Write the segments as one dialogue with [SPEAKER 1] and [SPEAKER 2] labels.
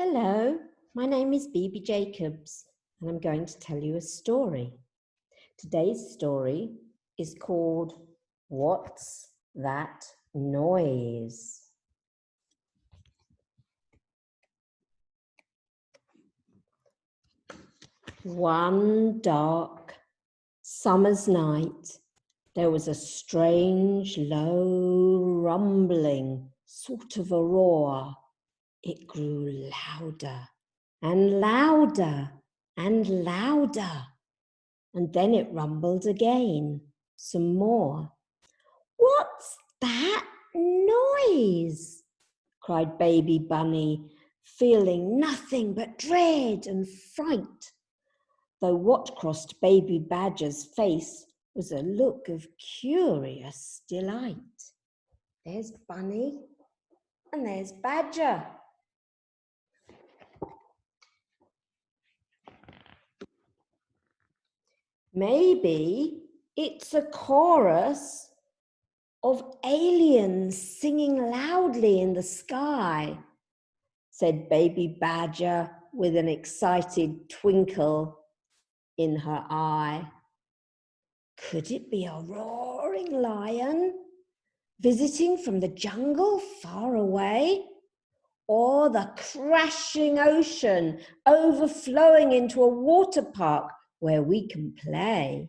[SPEAKER 1] Hello, my name is Bebe Jacobs and I'm going to tell you a story. Today's story is called What's That Noise? One dark summer's night, there was a strange, low rumbling, sort of a roar. It grew louder and louder and louder. And then it rumbled again, some more. "What's that noise?" cried Baby Bunny, feeling nothing but dread and fright, though what crossed Baby Badger's face was a look of curious delight. There's Bunny and there's Badger. Maybe it's a chorus of aliens singing loudly in the sky, said Baby Badger with an excited twinkle in her eye. Could it be a roaring lion visiting from the jungle far away? Or the crashing ocean overflowing into a water park where we can play?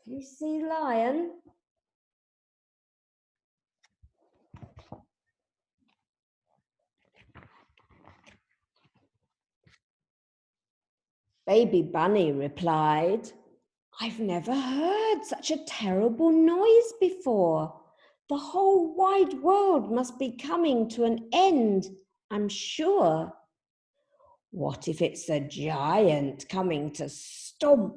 [SPEAKER 1] You see, lion? Baby Bunny replied, "I've never heard such a terrible noise before. The whole wide world must be coming to an end, I'm sure. What if it's a giant coming to stomp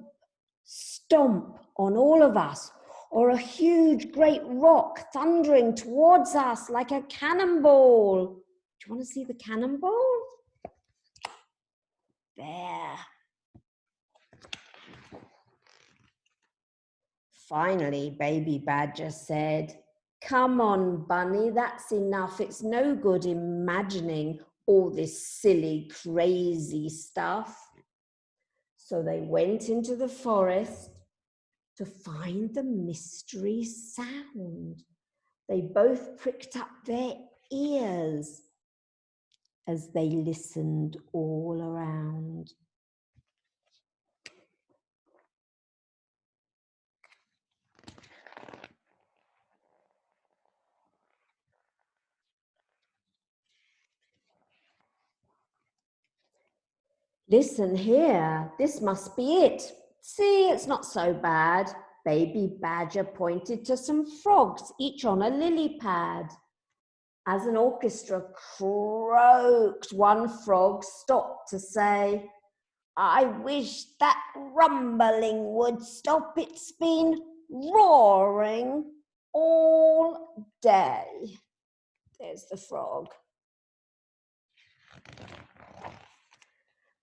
[SPEAKER 1] on all of us, or a huge great rock thundering towards us like a cannonball? Do you want to see the cannonball? There." Finally, Baby Badger said, "Come on, Bunny, that's enough. It's no good imagining all this silly, crazy stuff." So they went into the forest to find the mystery sound. They both pricked up their ears as they listened all around. "Listen here, this must be it. See, it's not so bad." Baby Badger pointed to some frogs, each on a lily pad. As an orchestra croaked, one frog stopped to say, "I wish that rumbling would stop. It's been roaring all day." There's the frog.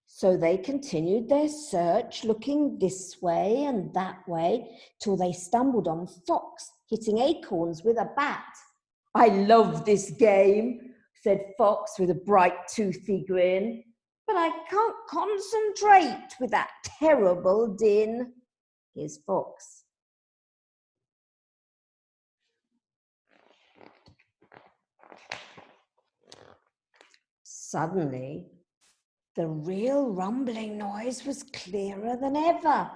[SPEAKER 1] So they continued their search, looking this way and that way, till they stumbled on Fox hitting acorns with a bat. "I love this game," said Fox with a bright, toothy grin, "but I can't concentrate with that terrible din." Here's Fox. Suddenly, the real rumbling noise was clearer than ever.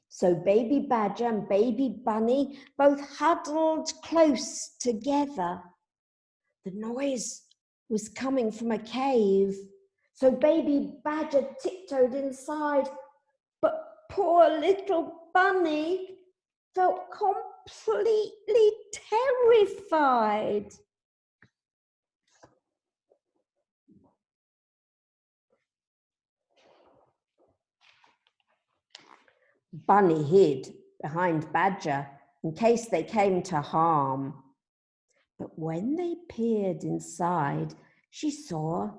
[SPEAKER 1] So Baby Badger and Baby Bunny both huddled close together. The noise was coming from a cave. So Baby Badger tiptoed inside, but poor little Bunny felt completely terrified. Bunny hid behind Badger in case they came to harm. But when they peered inside, she saw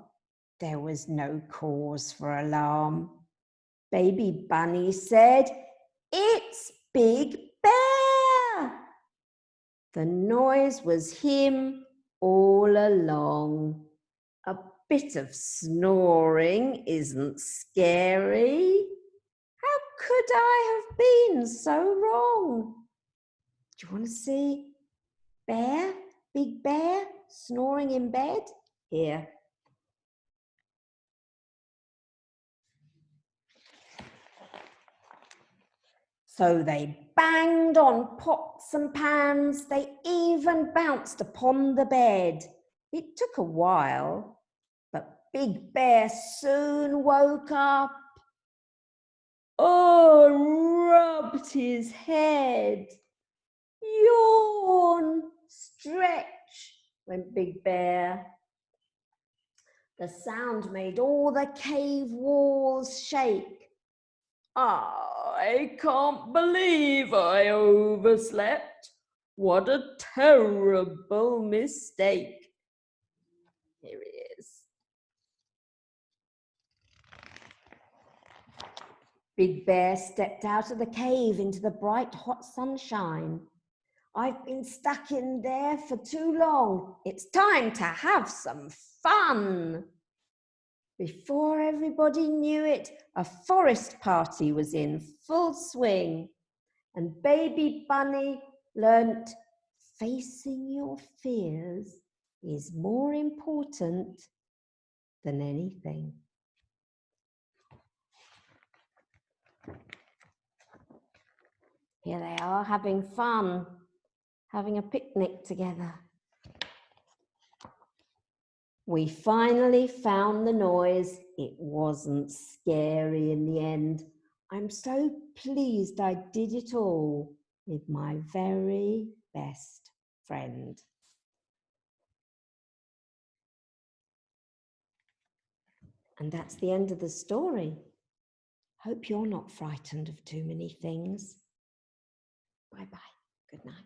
[SPEAKER 1] there was no cause for alarm. Baby Bunny said, "It's Big Bear." The noise was him all along. A bit of snoring isn't scary. How could I have been so wrong? Do you want to see Bear, Big Bear, snoring in bed? Here. So they banged on pots and pans. They even bounced upon the bed. It took a while, but Big Bear soon woke up. Oh, rubbed his head. Yawn, stretch, went Big Bear. The sound made all the cave walls shake. I can't believe I overslept. What a terrible mistake. Here he is. Big Bear stepped out of the cave into the bright, hot sunshine. I've been stuck in there for too long. It's time to have some fun. Before everybody knew it, a forest party was in full swing, and Baby Bunny learnt facing your fears is more important than anything. Here they are having fun, having a picnic together. We finally found the noise. It wasn't scary in the end. I'm so pleased I did it all with my very best friend. And that's the end of the story. Hope you're not frightened of too many things. Bye-bye. Good night.